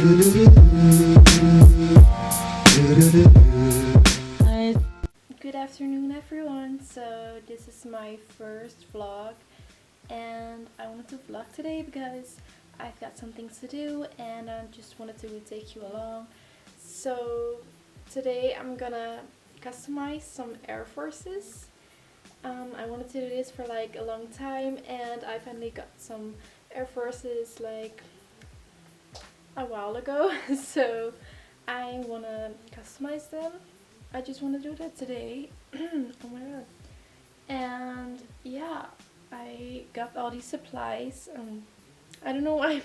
Hi. Good afternoon, everyone. So this is my first vlog, and I wanted to vlog today because I've got some things to do, and I just wanted to take you along. So today I'm gonna customize some Air Forces. I wanted to do this for like a long time, and I finally got some Air Forces like a while ago. So I wanna customize them. I just want to do that today. Oh my god. And yeah, I got all these supplies. I don't know why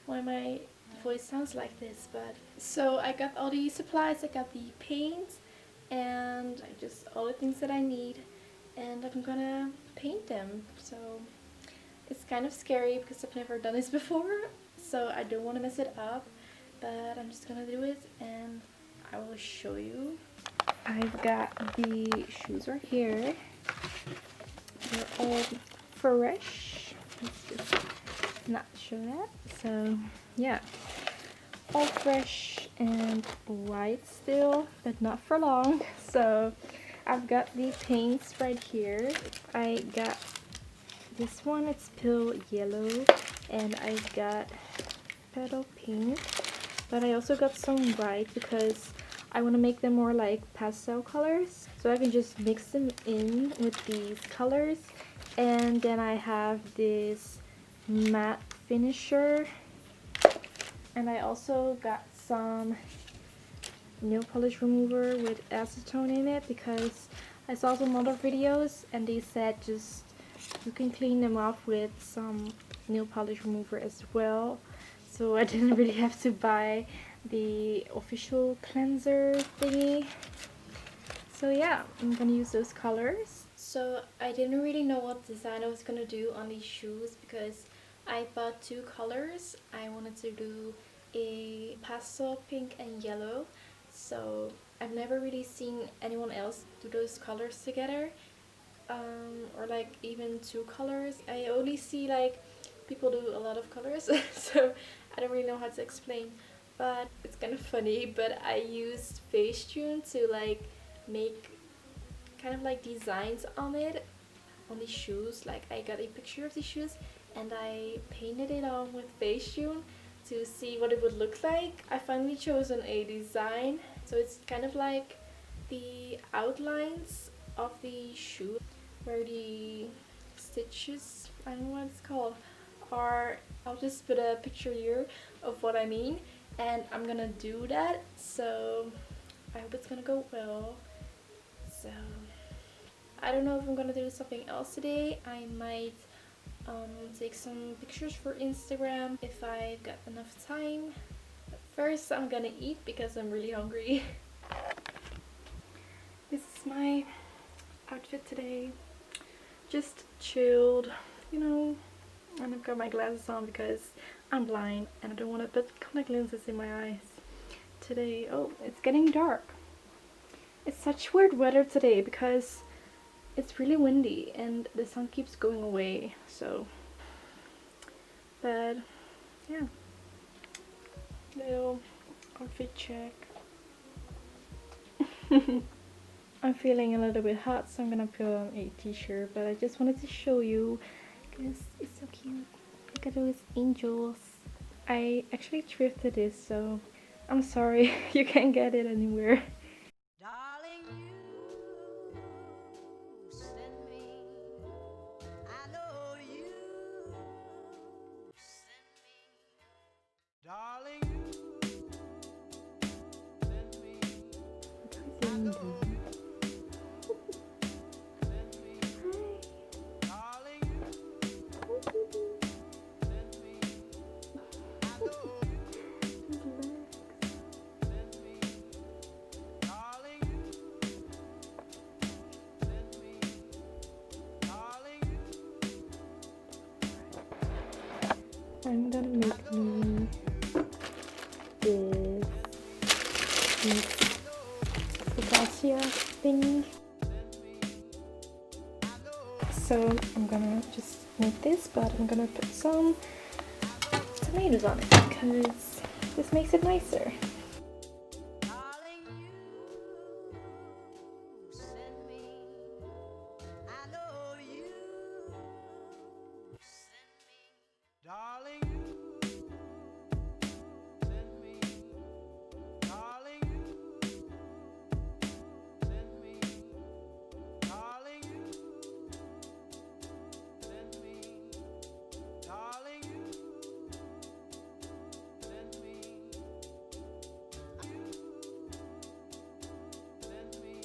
my voice sounds like this, but so I got all these supplies. I got the paint and just all the things that I need, and I'm gonna paint them. So it's kind of scary because I've never done this before, so I don't want to mess it up, but I'm just gonna do it and I will show you. I've got the shoes right here. They're all fresh. Let's just not show that. So yeah, all fresh and white still, but not for long. So I've got the paints right here. I got this one, it's pale yellow, and I got petal pink, but I also got some white because I want to make them more like pastel colors, so I can just mix them in with these colors. And then I have this matte finisher, and I also got some nail polish remover with acetone in it because I saw some other videos and they said just you can clean them off with some nail polish remover as well. So I didn't really have to buy the official cleanser thingy. So yeah, I'm gonna use those colors. So I didn't really know what design I was gonna do on these shoes because I bought two colors. I wanted to do a pastel pink and yellow. So I've never really seen anyone else do those colors together, or like even two colors. I only see like people do a lot of colors, so I don't really know how to explain, but it's kind of funny. But I used Facetune to like make kind of like designs on it, on the shoes. Like I got a picture of the shoes and I painted it on with Facetune to see what it would look like. I finally chosen a design, so it's kind of like the outlines of the shoe where the stitches, I don't know what it's called, are. I'll just put a picture here of what I mean, and I'm gonna do that, so I hope it's gonna go well. So I don't know if I'm gonna do something else today. I might take some pictures for Instagram if I've got enough time. But first I'm gonna eat because I'm really hungry. This is my outfit today. Just chilled, you know, and I've got my glasses on because I'm blind and I don't want to put contact lenses in my eyes today. Oh, it's getting dark. It's such weird weather today because it's really windy and the sun keeps going away, so, but yeah, little outfit check. I'm feeling a little bit hot, so I'm gonna put on a t-shirt, but I just wanted to show you because it's so cute. Look at those angels. I actually thrifted this, so I'm sorry you can't get it anywhere. Darling, you send me. I know you send me. Darling, you send me. I know you send me. Darling, you send me. I know you send me. Darling, you send me. Darling, I'm gonna make me this focaccia thing. So I'm gonna just make this, but I'm gonna put some tomatoes on it because This makes it nicer. Darling, you send me. I know you send me. Darling, you send me. Darling, you send me. Darling, you send me. Darling, you send me. You send me.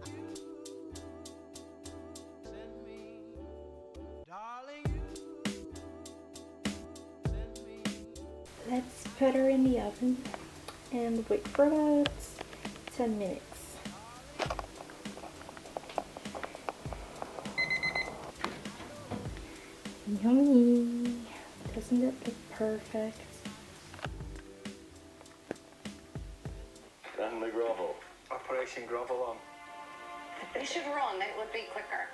You send me. Darling, you send me. Let's put her in the oven and wait for about 10 minutes. Yummy! Doesn't it look perfect? Friendly grovel. Operation grovel on. You should run, it would be quicker.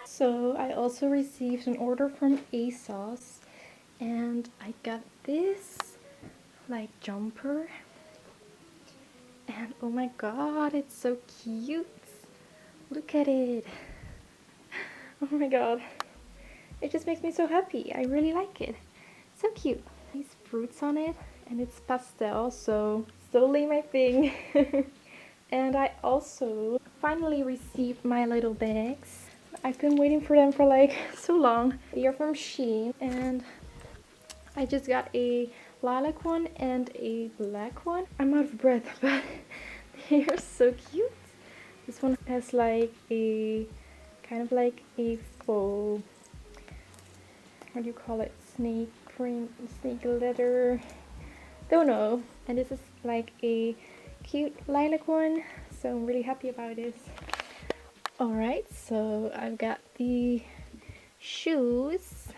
So I also received an order from ASOS and I got this like jumper, and oh my god, it's so cute. Look at it. Oh my god, it just makes me so happy. I really like it. So cute. These fruits on it, and it's pastel, so it's totally my thing. And I also finally received my little bags. I've been waiting for them for like so long. They are from Shein, and I just got a lilac one and a black one. I'm out of breath, but they are so cute. This one has like a kind of like a faux, what do you call it, snake print, snake leather, don't know. And this is like a cute lilac one, so I'm really happy about this. Alright, so I've got the shoes,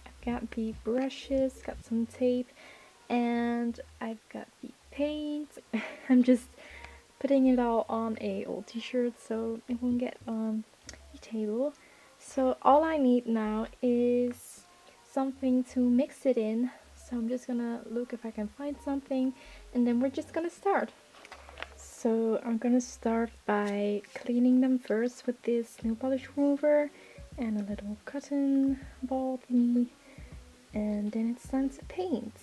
I've got the brushes, got some tape, and I've got the paint. I'm just putting it all on a old t-shirt so it won't get on the table. So all I need now is something to mix it in. So I'm just gonna look if I can find something, and then we're just gonna start. So I'm gonna start by cleaning them first with this nail polish remover and a little cotton ball thingy, and then it's time to paint.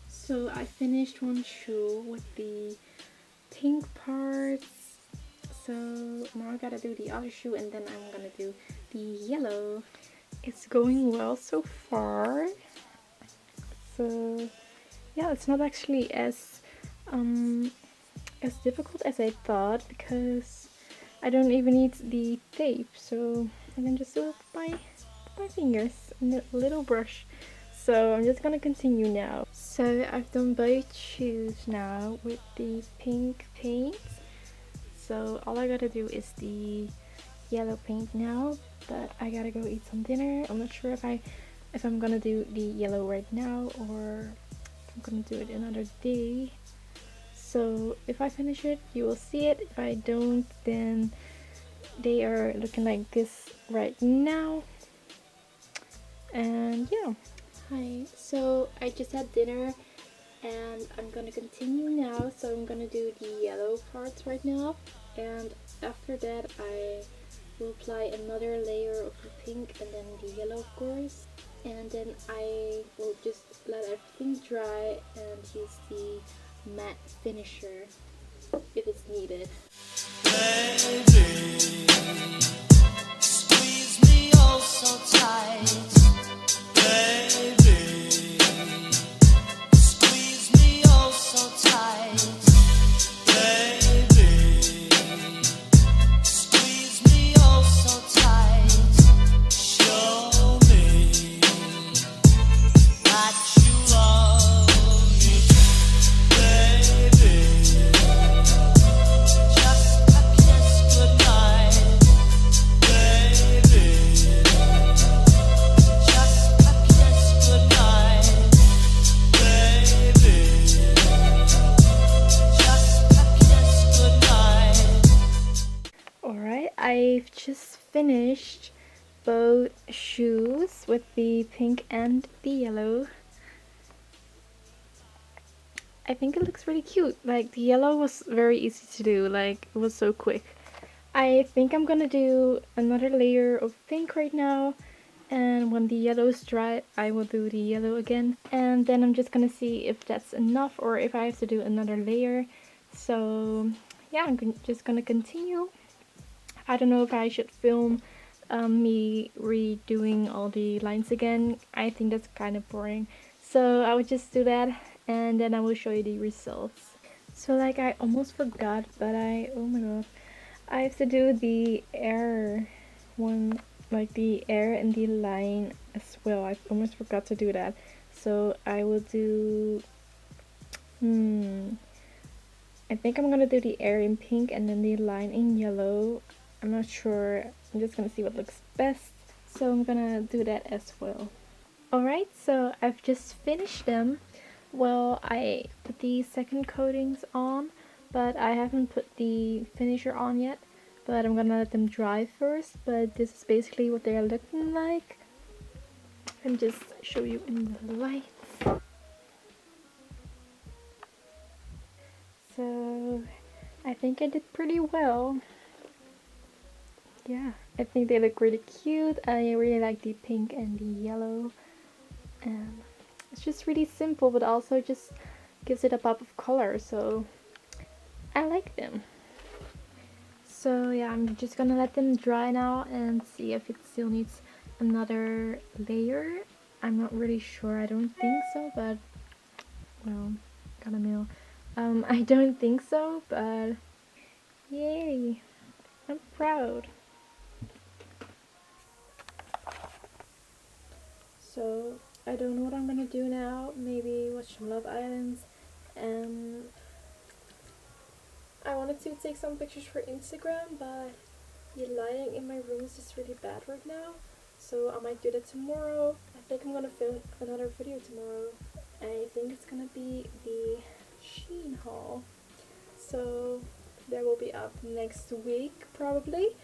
So I finished one shoe with the pink parts, so now I gotta do the other shoe, and then I'm gonna do the yellow. It's going well so far. So yeah, it's not actually as difficult as I thought, because I don't even need the tape, so I can just do it with my fingers and a little brush. So I'm just gonna continue now. So I've done both shoes now with the pink paint. So all I gotta do is the yellow paint now, but I gotta go eat some dinner. I'm not sure if I'm gonna do the yellow right now or if I'm gonna do it another day. So if I finish it, you will see it. If I don't, then they are looking like this right now. And yeah. Hi, so I just had dinner and I'm gonna continue now. So I'm gonna do the yellow parts right now, and after that I will apply another layer of the pink and then the yellow, of course, and then I will just let everything dry and use the matte finisher if it's needed. Baby, squeeze me oh so tight. Baby, squeeze me oh so tight. Baby, squeeze me oh so tight. Show me that you love me, baby. Just a kiss goodnight, baby. Just a kiss goodnight, baby. Just a kiss goodnight. Alright, I've just finished both shoes with the pink and the yellow. I think it looks really cute. Like, the yellow was very easy to do, like it was so quick. I think I'm gonna do another layer of pink right now, and when the yellow is dry I will do the yellow again, and then I'm just gonna see if that's enough or if I have to do another layer. So yeah, I'm just gonna continue. I don't know if I should film me redoing all the lines again. I think that's kind of boring, so I would just do that and then I will show you the results. So like, I almost forgot, but oh my god, I have to do the air one, like the air and the line as well. I almost forgot to do that, so I will do I think I'm gonna do the air in pink and then the line in yellow. I'm not sure, I'm just gonna see what looks best, so I'm gonna do that as well. Alright, so I've just finished them. Well, I put the second coatings on, but I haven't put the finisher on yet, but I'm gonna let them dry first. But this is basically what they're looking like. Let me just show you in the lights. So I think I did pretty well. Yeah, I think they look really cute. I really like the pink and the yellow, and it's just really simple, but also just gives it a pop of color, so I like them. So yeah, I'm just gonna let them dry now and see if it still needs another layer. I'm not really sure, I don't think so, but well, gotta know. I don't think so, but yay, I'm proud. So I don't know what I'm gonna do now. Maybe watch some Love Islands. I wanted to take some pictures for Instagram, but the lighting in my room is just really bad right now. So I might do that tomorrow. I think I'm gonna film another video tomorrow. I think it's gonna be the Shein haul. So that will be up next week probably.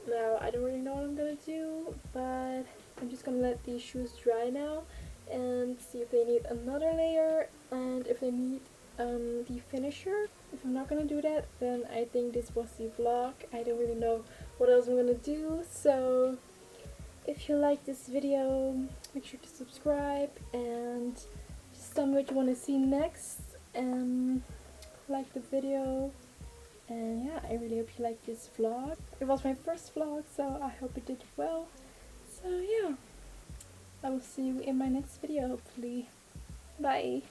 Now I don't really know what I'm gonna do, but I'm just gonna let these shoes dry now and see if they need another layer and if they need the finisher. If I'm not gonna do that, then I think this was the vlog. I don't really know what else I'm gonna do. So if you like this video, make sure to subscribe and just tell me what you want to see next, and like the video. And yeah, I really hope you like this vlog. It was my first vlog, so I hope it did well. So yeah, I will see you in my next video hopefully. Bye!